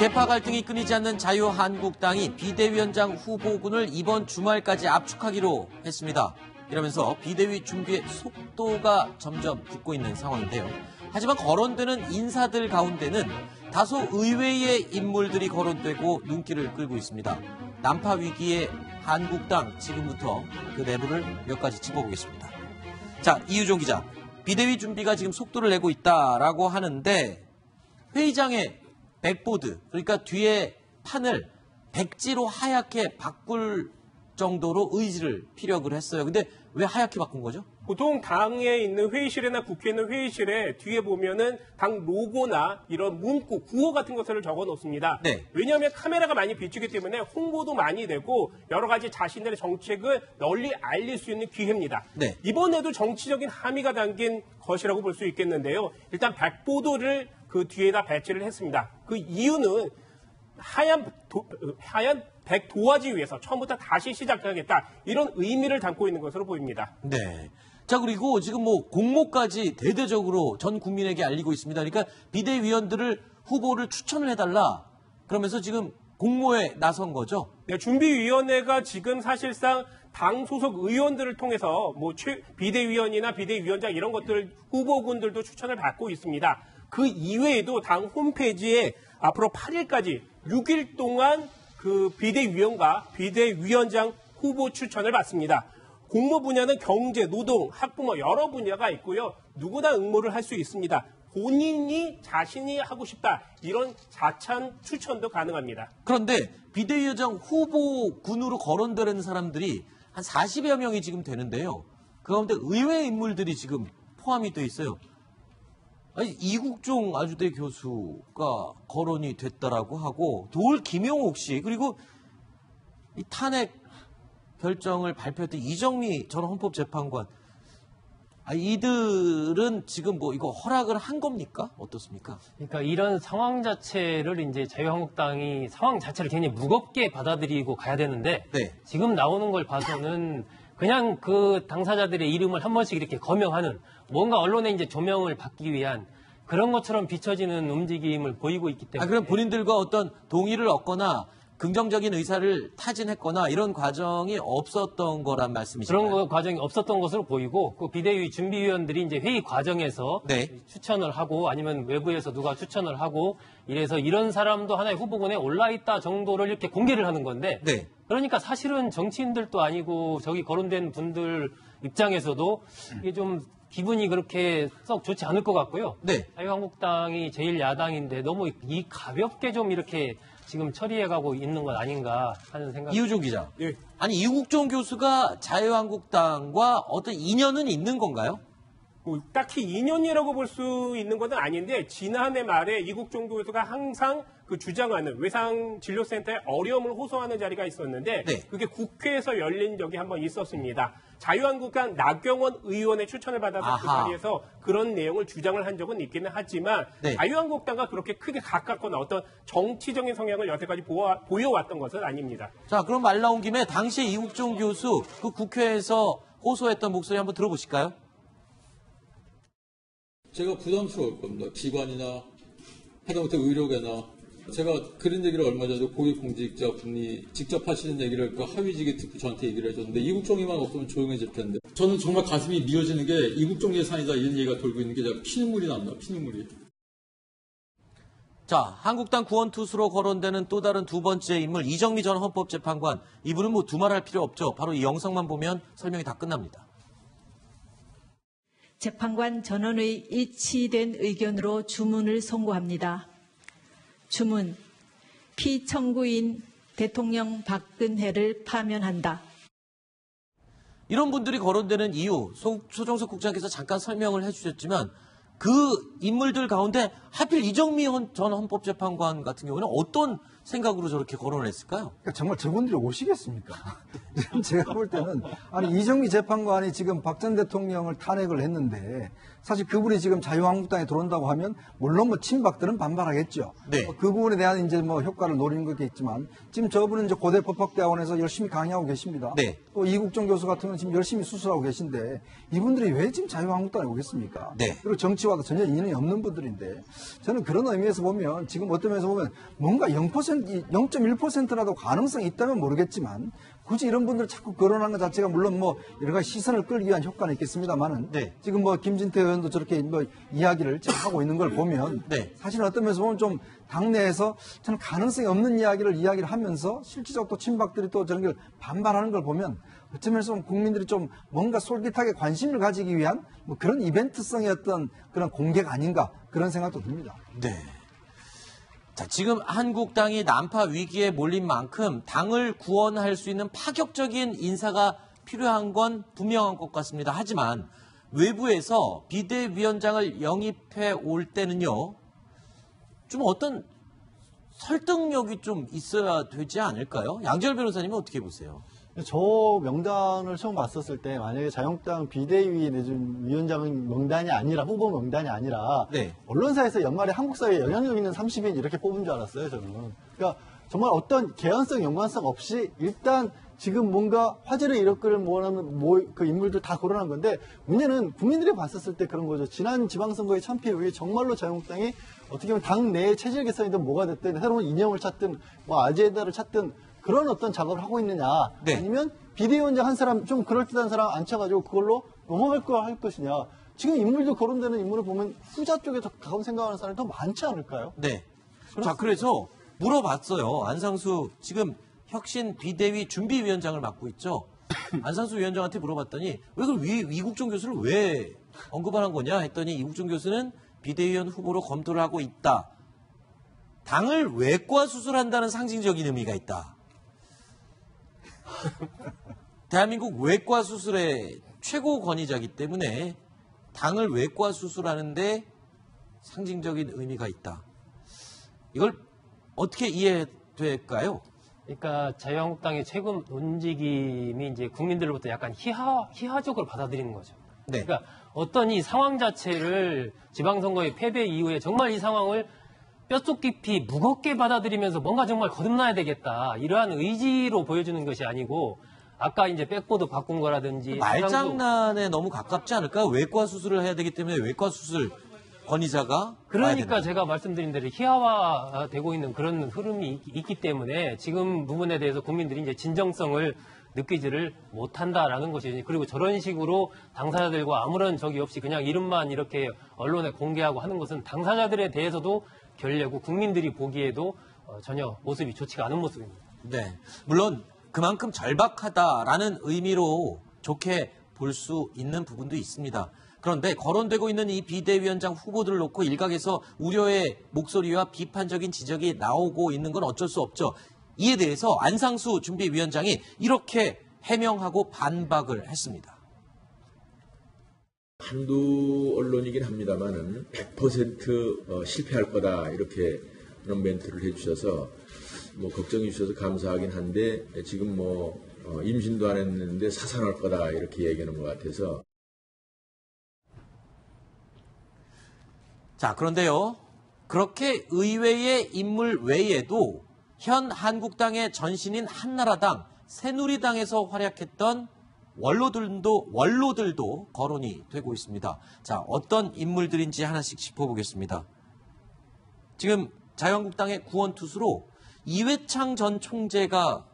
계파 갈등이 끊이지 않는 자유한국당이 비대위원장 후보군을 이번 주말까지 압축하기로 했습니다. 이러면서 비대위 준비의 속도가 점점 붙고 있는 상황인데요. 하지만 거론되는 인사들 가운데는 다소 의외의 인물들이 거론되고 눈길을 끌고 있습니다. 난파 위기의 한국당, 지금부터 그 내부를 몇 가지 짚어보겠습니다. 자, 이유종 기자. 비대위 준비가 지금 속도를 내고 있다라고 하는데 회의장에 백보드, 그러니까 뒤에 판을 백지로 하얗게 바꿀 정도로 의지를 피력을 했어요. 근데 왜 하얗게 바꾼 거죠? 보통 당에 있는 회의실이나 국회에 있는 회의실에 뒤에 보면은 당 로고나 이런 문구, 구호 같은 것을 적어 놓습니다. 네. 왜냐하면 카메라가 많이 비추기 때문에 홍보도 많이 되고 여러 가지 자신들의 정책을 널리 알릴 수 있는 기회입니다. 네. 이번에도 정치적인 함의가 담긴 것이라고 볼 수 있겠는데요. 일단 백보도를 그 뒤에다 배치를 했습니다. 그 이유는 하얀 백도화지 위에서 처음부터 다시 시작하겠다, 이런 의미를 담고 있는 것으로 보입니다. 네. 자, 그리고 지금 뭐 공모까지 대대적으로 전 국민에게 알리고 있습니다. 그러니까 비대위원들을 후보를 추천을 해달라, 그러면서 지금 공모에 나선 거죠. 네, 준비위원회가 지금 사실상 당 소속 의원들을 통해서 뭐 비대위원이나 비대위원장 이런 것들 후보군들도 추천을 받고 있습니다. 그 이외에도 당 홈페이지에 앞으로 8일까지 6일 동안 그 비대위원과 비대위원장 후보 추천을 받습니다. 공모 분야는 경제, 노동, 학부모 여러 분야가 있고요. 누구나 응모를 할 수 있습니다. 본인이 자신이 하고 싶다, 이런 자찬 추천도 가능합니다. 그런데 비대위원장 후보군으로 거론되는 사람들이 한 40여 명이 지금 되는데요. 그 가운데 의외의 인물들이 지금 포함이 돼 있어요. 아니, 이국종 아주대 교수가 거론이 됐다라고 하고, 도울 김용옥 씨, 그리고 이 탄핵 결정을 발표했던 이정미 전 헌법재판관, 이들은 지금 뭐 이거 허락을 한 겁니까? 어떻습니까? 그러니까 이런 상황 자체를 이제 자유한국당이 상황 자체를 굉장히 무겁게 받아들이고 가야 되는데, 네. 지금 나오는 걸 봐서는 그냥 그 당사자들의 이름을 한 번씩 이렇게 거명하는, 뭔가 언론에 이제 조명을 받기 위한 그런 것처럼 비춰지는 움직임을 보이고 있기 때문에. 그럼 본인들과 어떤 동의를 얻거나 긍정적인 의사를 타진했거나 이런 과정이 없었던 거란 말씀이신가요? 그런 과정이 없었던 것으로 보이고, 그 비대위 준비위원들이 이제 회의 과정에서 네. 추천을 하고, 아니면 외부에서 누가 추천을 하고, 이래서 이런 사람도 하나의 후보군에 올라있다 정도를 이렇게 공개를 하는 건데, 네. 그러니까 사실은 정치인들도 아니고 저기 거론된 분들 입장에서도 이게 좀 기분이 그렇게 썩 좋지 않을 것 같고요. 네. 자유한국당이 제1야당인데 너무 이 가볍게 좀 이렇게 지금 처리해가고 있는 것 아닌가 하는 생각이. 이우종 기자. 네. 아니, 이국종 교수가 자유한국당과 어떤 인연은 있는 건가요? 뭐 딱히 인연이라고 볼 수 있는 것은 아닌데, 지난해 말에 이국종 교수가 항상 그 주장하는 외상진료센터의 어려움을 호소하는 자리가 있었는데, 네. 그게 국회에서 열린 적이 한번 있었습니다. 자유한국당 나경원 의원의 추천을 받아서 그 아하. 자리에서 그런 내용을 주장을 한 적은 있기는 하지만, 네. 자유한국당과 그렇게 크게 가깝거나 어떤 정치적인 성향을 여태까지 보여왔던 것은 아닙니다. 자, 그럼 말 나온 김에 당시 이국종 교수 그 국회에서 호소했던 목소리 한번 들어보실까요? 제가 부담스러울 겁니다. 기관이나 하다못해 의료계나. 제가 그런 얘기를 얼마 전에 고위공직자분이 직접 하시는 얘기를 그 하위직에 듣고 저한테 얘기를 해줬는데, 이국종이만 없으면 조용해질 텐데. 저는 정말 가슴이 미어지는 게 이국종 예산이다 이런 얘기가 돌고 있는 게 제가 피눈물이 납니다. 피눈물이. 자, 한국당 구원투수로 거론되는 또 다른 두 번째 인물 이정미 전 헌법재판관. 이분은 뭐 두말할 필요 없죠. 바로 이 영상만 보면 설명이 다 끝납니다. 재판관 전원의 일치된 의견으로 주문을 선고합니다. 주문, 피청구인 대통령 박근혜를 파면한다. 이런 분들이 거론되는 이유, 소정석 국장께서 잠깐 설명을 해주셨지만, 그 인물들 가운데 하필 이정미 전 헌법재판관 같은 경우는 어떤 생각으로 저렇게 거론했을까요? 그러니까 정말 저분들이 오시겠습니까? 지금 제가 볼 때는 아니 이정미 재판관이 지금 박 전 대통령을 탄핵을 했는데 사실 그분이 지금 자유한국당에 들어온다고 하면 물론 뭐 친박들은 반발하겠죠. 네. 그 부분에 대한 이제 뭐 효과를 노리는 거겠지만 지금 저분은 이제 고대 법학대학원에서 열심히 강의하고 계십니다. 네. 또 이국정 교수 같은 경우는 지금 열심히 수술하고 계신데 이분들이 왜 지금 자유한국당에 오겠습니까? 네. 그리고 정치와도 전혀 인연이 없는 분들인데 저는 그런 의미에서 보면 지금 어떤 면에서 보면 뭔가 0.1%라도 가능성이 있다면 모르겠지만 굳이 이런 분들 자꾸 거론하는 것 자체가 물론 뭐 여러 가지 시선을 끌기 위한 효과는 있겠습니다만은 네. 지금 뭐 김진태 의원도 저렇게 뭐 이야기를 지금 하고 있는 걸 보면 네. 사실 어떤 면에서 보면 좀 당내에서 저는 가능성이 없는 이야기를 하면서 실질적으로 또 친박들이 또 저런 걸 반발하는 걸 보면 어쩌면서 국민들이 좀 뭔가 솔깃하게 관심을 가지기 위한 뭐 그런 이벤트성의 어떤 그런 공개가 아닌가 그런 생각도 듭니다. 네. 자, 지금 한국당이 난파 위기에 몰린 만큼 당을 구원할 수 있는 파격적인 인사가 필요한 건 분명한 것 같습니다. 하지만 외부에서 비대위원장을 영입해 올 때는요, 좀 어떤 설득력이 좀 있어야 되지 않을까요? 양지열 변호사님은 어떻게 보세요? 저 명단을 처음 봤었을 때 만약에 자유한국당 비대위 내준 위원장 명단이 아니라 후보 명단이 아니라 네. 언론사에서 연말에 한국 사회에 영향력 있는 30인 이렇게 뽑은 줄 알았어요, 저는. 그러니까 정말 어떤 개연성, 연관성 없이 일단 지금 뭔가 화제를 이끌을 원하는 그 인물들 다 거론한 건데 문제는 국민들이 봤었을 때 그런 거죠. 지난 지방선거의 참패 이후에 정말로 자유한국당이 어떻게 보면 당 내의 체질 개선이든 뭐가 됐든 새로운 이념을 찾든 뭐 아젠다를 찾든 그런 어떤 작업을 하고 있느냐 네. 아니면 비대위원장 한 사람 좀 그럴듯한 사람 앉혀가지고 그걸로 넘어갈 거 할 것이냐. 지금 인물도 거론되는 인물을 보면 후자 쪽에 더 가까운 생각하는 사람이 더 많지 않을까요? 네. 자, 그래서 물어봤어요. 안상수 지금 혁신 비대위 준비위원장을 맡고 있죠. 안상수 위원장한테 물어봤더니 왜 그럼 이국종 교수를 왜 언급을 한 거냐 했더니 이국종 교수는 비대위원 후보로 검토를 하고 있다. 당을 외과 수술한다는 상징적인 의미가 있다. 대한민국 외과 수술의 최고 권위자이기 때문에 당을 외과 수술하는데 상징적인 의미가 있다. 이걸 어떻게 이해될까요? 그러니까 자유한국당의 최근 움직임이 이제 국민들로부터 약간 희화적으로 받아들이는 거죠. 네. 그러니까 어떤 이 상황 자체를 지방선거의 패배 이후에 정말 이 상황을 뼛속 깊이 무겁게 받아들이면서 뭔가 정말 거듭나야 되겠다. 이러한 의지로 보여주는 것이 아니고 아까 이제 백보드 바꾼 거라든지 말장난에 너무 가깝지 않을까요? 외과 수술을 해야 되기 때문에 외과 수술 권위자가 그러니까 제가 말씀드린 대로 희화화되고 있는 그런 흐름이 있기 때문에 지금 부분에 대해서 국민들이 이제 진정성을 느끼지를 못한다라는 것이지. 그리고 저런 식으로 당사자들과 아무런 적이 없이 그냥 이름만 이렇게 언론에 공개하고 하는 것은 당사자들에 대해서도 결례고 국민들이 보기에도 전혀 모습이 좋지가 않은 모습입니다. 네. 물론 그만큼 절박하다라는 의미로 좋게 볼 수 있는 부분도 있습니다. 그런데 거론되고 있는 이 비대위원장 후보들을 놓고 일각에서 우려의 목소리와 비판적인 지적이 나오고 있는 건 어쩔 수 없죠. 이에 대해서 안상수 준비위원장이 이렇게 해명하고 반박을 했습니다. 한두 언론이긴 합니다만은 100% 실패할 거다 이렇게 그런 멘트를 해주셔서 뭐 걱정해 주셔서 감사하긴 한데 지금 뭐 임신도 안 했는데 사산할 거다 이렇게 얘기하는 것 같아서. 자, 그런데요. 그렇게 의외의 인물 외에도 현 한국당의 전신인 한나라당, 새누리당에서 활약했던 원로들도 거론이 되고 있습니다. 자, 어떤 인물들인지 하나씩 짚어보겠습니다. 지금 자유한국당의 구원투수로 이회창 전 총재가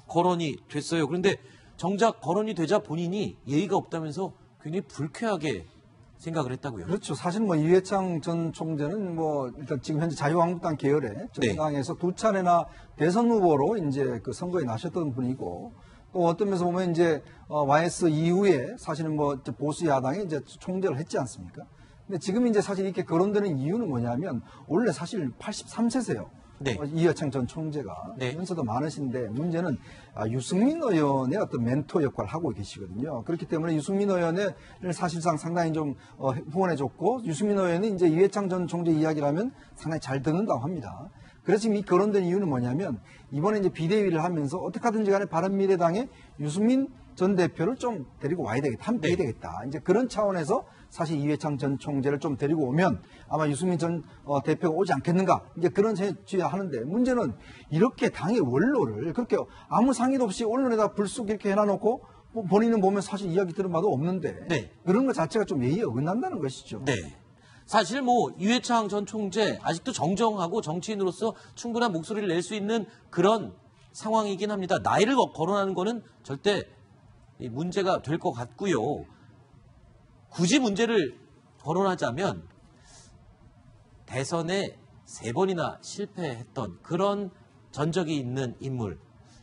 거론이 됐어요. 그런데 정작 거론이 되자 본인이 예의가 없다면서 굉장히 불쾌하게 생각을 했다고요. 그렇죠. 사실 뭐 이회창 전 총재는 뭐 일단 지금 현재 자유한국당 계열의 정당에서 두 차례나 대선 후보로 이제 그 선거에 나셨던 분이고 또 어떤 면에서 보면 이제 YS 이후에 사실은 뭐 보수 야당이 이제 총재를 했지 않습니까? 근데 지금 이제 사실 이렇게 거론되는 이유는 뭐냐면 원래 사실 83세세요. 네. 이회창 전 총재가 네. 연세도 많으신데 문제는 유승민 의원의 어떤 멘토 역할을 하고 계시거든요. 그렇기 때문에 유승민 의원을 사실상 상당히 좀 후원해줬고 유승민 의원이 이제 이회창 전 총재 이야기를 하면 상당히 잘 듣는다고 합니다. 그래서 지금 이 거론된 이유는 뭐냐면 이번에 이제 비대위를 하면서 어떻게 하든지 간에 바른미래당의 유승민 전 대표를 좀 데리고 와야 되겠다. 함께 해야 되겠다. 이제 그런 차원에서 사실 이회창 전 총재를 좀 데리고 오면 아마 유승민 전 대표가 오지 않겠는가. 이제 그런 생각이 하는데 문제는 이렇게 당의 원로를 그렇게 아무 상의도 없이 언론에다 불쑥 이렇게 해놔놓고 뭐 본인은 보면 사실 이야기 들은 바도 없는데 네. 그런 것 자체가 좀 예의에 어긋난다는 것이죠. 네. 사실 뭐 이회창 전 총재 아직도 정정하고 정치인으로서 충분한 목소리를 낼 수 있는 그런 상황이긴 합니다. 나이를 거론하는 거는 절대 문제가 될 것 같고요. 굳이 문제를 거론하자면 대선에 3번이나 실패했던 그런 전적이 있는 인물,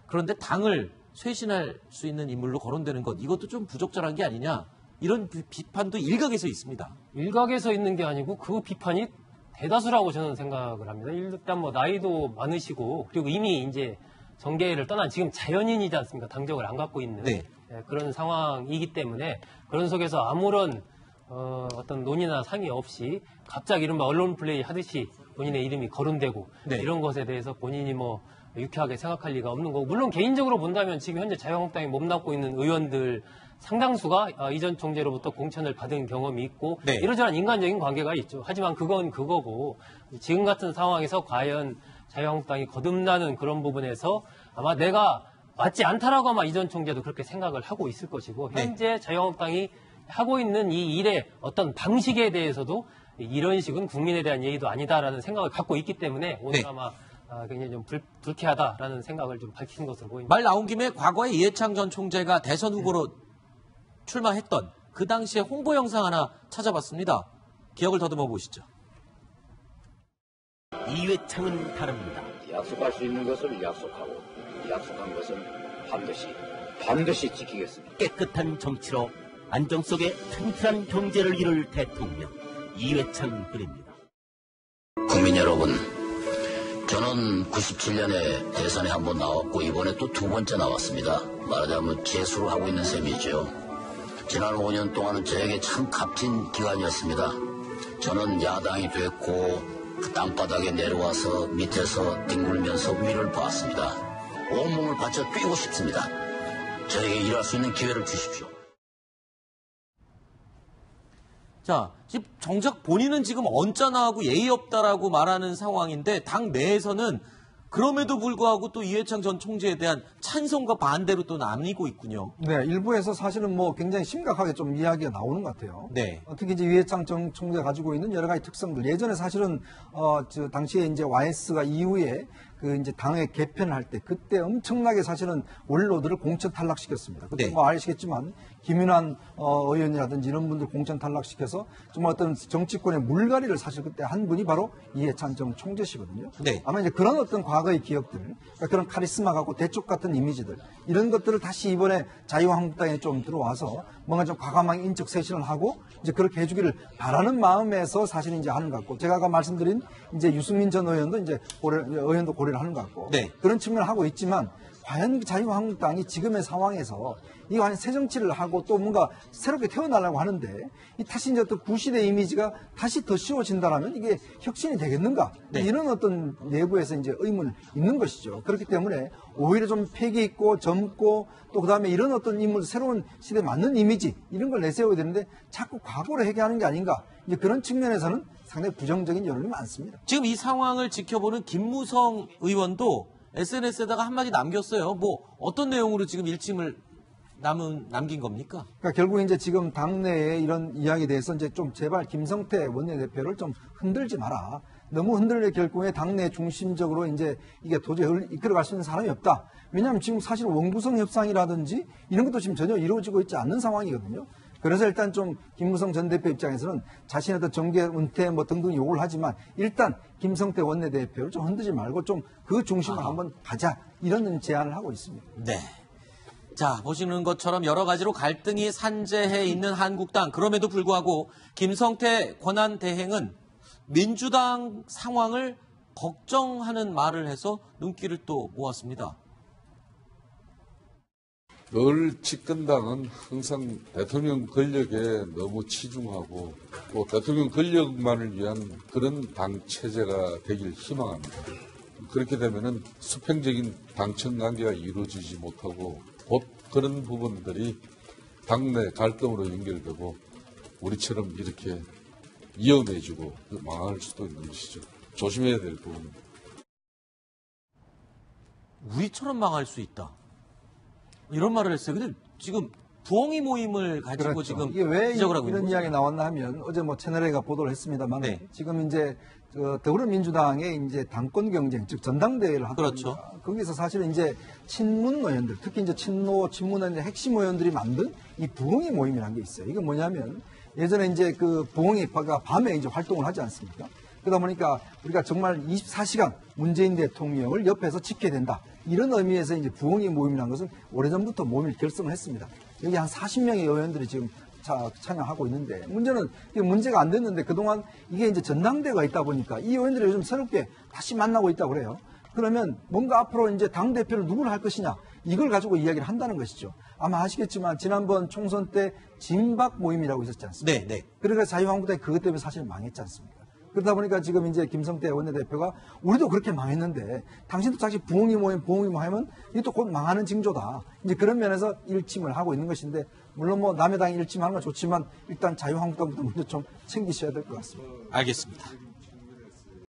그런데 당을 쇄신할 수 있는 인물로 거론되는 것, 이것도 좀 부적절한 게 아니냐, 이런 비판도 일각에서 있습니다. 일각에서 있는 게 아니고 그 비판이 대다수라고 저는 생각을 합니다. 일단 뭐 나이도 많으시고 그리고 이미 이제 정계를 떠난 지금 자연인이지 않습니까? 당적을 안 갖고 있는 네. 그런 상황이기 때문에 그런 속에서 아무런 어떤 논의나 상의 없이 갑자기 이른바 언론 플레이 하듯이 본인의 이름이 거론되고 네. 이런 것에 대해서 본인이 뭐 유쾌하게 생각할 리가 없는 거고, 물론 개인적으로 본다면 지금 현재 자유한국당에 몸담고 있는 의원들 상당수가 이전 총재로부터 공천을 받은 경험이 있고 네. 이러저러한 인간적인 관계가 있죠. 하지만 그건 그거고 지금 같은 상황에서 과연 자유한국당이 거듭나는 그런 부분에서 아마 내가 맞지 않다라고 아마 이전 총재도 그렇게 생각을 하고 있을 것이고, 현재 자유한국당이 하고 있는 이 일의 어떤 방식에 대해서도 이런 식은 국민에 대한 예의도 아니다라는 생각을 갖고 있기 때문에 오늘 네. 아마 굉장히 좀 불쾌하다라는 생각을 좀 밝힌 것으로 보입니다. 말 나온 김에 과거에 이해창 전 총재가 대선 후보로 출마했던 그 당시의 홍보 영상 하나 찾아봤습니다. 기억을 더듬어 보시죠. 이회창은 다릅니다. 약속할 수 있는 것을 약속하고 약속한 것은 반드시 지키겠습니다. 깨끗한 정치로 안정 속에 튼튼한 경제를 이룰 대통령 이회창 그립니다. 국민 여러분, 저는 97년에 대선에 한번 나왔고 이번에 또 2번째 나왔습니다. 말하자면 재수를 하고 있는 셈이죠. 지난 5년 동안은 저에게 참 값진 기간이었습니다. 저는 야당이 됐고 그 땅바닥에 내려와서 밑에서 뒹굴면서 위를 봤습니다. 온몸을 바쳐 뛰고 싶습니다. 저에게 일할 수 있는 기회를 주십시오. 자, 지금 정작 본인은 지금 언짢아하고 예의 없다라고 말하는 상황인데 당 내에서는 그럼에도 불구하고 또 이회창 전 총재에 대한 찬성과 반대로 또 나뉘고 있군요. 네, 일부에서 사실은 뭐 굉장히 심각하게 좀 이야기가 나오는 것 같아요. 네. 특히 이제 이회창 전 총재가 가지고 있는 여러 가지 특성들. 예전에 사실은 당시에 이제 YS가 이후에 그 이제 당의 개편을 할 때 그때 엄청나게 사실은 원로들을 공천 탈락시켰습니다. 그때 네. 뭐 아시겠지만 김윤환 의원이라든지 이런 분들 공천 탈락시켜서 정말 어떤 정치권의 물갈이를 사실 그때 한 분이 바로 이해찬 전 총재시거든요. 네. 아마 이제 그런 어떤 과거의 기억들, 그러니까 그런 카리스마 갖고 대쪽 같은 이미지들 이런 것들을 다시 이번에 자유한국당에 좀 들어와서 뭔가 좀 과감하게 인적 쇄신을 하고 이제 그렇게 해주기를 바라는 마음에서 사실 이제 하는 것 같고, 제가 아까 말씀드린 이제 유승민 전 의원도 이제 의원도 고려를 하는 것 같고, 네. 그런 측면을 하고 있지만 과연 자유한국당이 지금의 상황에서 이 과연 새 정치를 하고 또 뭔가 새롭게 태어나려고 하는데 이 다시 이제 또 구시대 이미지가 다시 더 씌워진다라면 이게 혁신이 되겠는가? 네. 이런 어떤 내부에서 이제 의문이 있는 것이죠. 그렇기 때문에 오히려 좀 패기 있고 젊고 또 그다음에 이런 어떤 인물, 새로운 시대에 맞는 이미지 이런 걸 내세워야 되는데 자꾸 과거로 회귀하는 게 아닌가? 이제 그런 측면에서는 상당히 부정적인 여론이 많습니다. 지금 이 상황을 지켜보는 김무성 의원도 SNS에다가 한마디 남겼어요. 뭐 어떤 내용으로 지금 일침을 남긴 겁니까? 그러니까 결국 이제 지금 당내에 이런 이야기에 대해서 이제 좀 제발 김성태 원내대표를 좀 흔들지 마라. 너무 흔들릴 결국에 당내 중심적으로 이제 이게 도저히 이끌어갈 수 있는 사람이 없다. 왜냐하면 지금 사실 원구성 협상이라든지 이런 것도 지금 전혀 이루어지고 있지 않는 상황이거든요. 그래서 일단 좀 김무성 전 대표 입장에서는 자신의 어떤 정계 은퇴 뭐 등등 요구를 하지만 일단 김성태 원내대표를 좀 흔들지 말고 좀 그 중심으로 한번 가자. 이런 제안을 하고 있습니다. 네. 자, 보시는 것처럼 여러 가지로 갈등이 산재해 있는 한국당. 그럼에도 불구하고 김성태 권한대행은 민주당 상황을 걱정하는 말을 해서 눈길을 또 모았습니다. 늘 집권당은 항상 대통령 권력에 너무 치중하고 또 대통령 권력만을 위한 그런 당 체제가 되길 희망합니다. 그렇게 되면은 수평적인 당청 관계가 이루어지지 못하고 곧 그런 부분들이 당내 갈등으로 연결되고 우리처럼 이렇게 위험해지고 망할 수도 있는 것이죠. 조심해야 될 부분입니다. 우리처럼 망할 수 있다. 이런 말을 했어요. 근데 지금 부엉이 모임을 가지고 그렇죠. 지금 이게 왜 지적을 하고 있는 이런 거죠? 이야기 나왔나 하면 어제 뭐 채널A가 보도를 했습니다만 네. 지금 이제 더불어민주당의 이제 당권 경쟁, 즉 전당대회를 하다 그렇죠. 보니까 거기서 사실은 이제 친문 의원들, 특히 이제 친문의 핵심 의원들이 만든 이 부엉이 모임이라는 게 있어요. 이게 뭐냐면 예전에 이제 그 부엉이파가 밤에 이제 활동을 하지 않습니까? 그러다 보니까 우리가 정말 24시간 문재인 대통령을 옆에서 지켜야 된다. 이런 의미에서 이제 부엉이 모임이라는 것은 오래전부터 모임을 결성을 했습니다. 여기 한 40명의 의원들이 지금 참여하고 있는데 문제는 이게 문제가 안 됐는데 그동안 이게 이제 전당대회가 있다 보니까 이 의원들이 요즘 새롭게 다시 만나고 있다고 그래요. 그러면 뭔가 앞으로 이제 당대표를 누구를 할 것이냐 이걸 가지고 이야기를 한다는 것이죠. 아마 아시겠지만 지난번 총선 때 진박 모임이라고 있었지 않습니까? 네, 네. 그러니까 자유한국당이 그것 때문에 사실 망했지 않습니까? 그러다 보니까 지금 이제 김성태 원내대표가 우리도 그렇게 망했는데 당신도 자기 부엉이 모임 하면 이게 또 곧 망하는 징조다. 이제 그런 면에서 일침을 하고 있는 것인데 물론 뭐 남의 당이 일침하는 건 좋지만 일단 자유한국당부터 먼저 좀 챙기셔야 될 것 같습니다. 알겠습니다.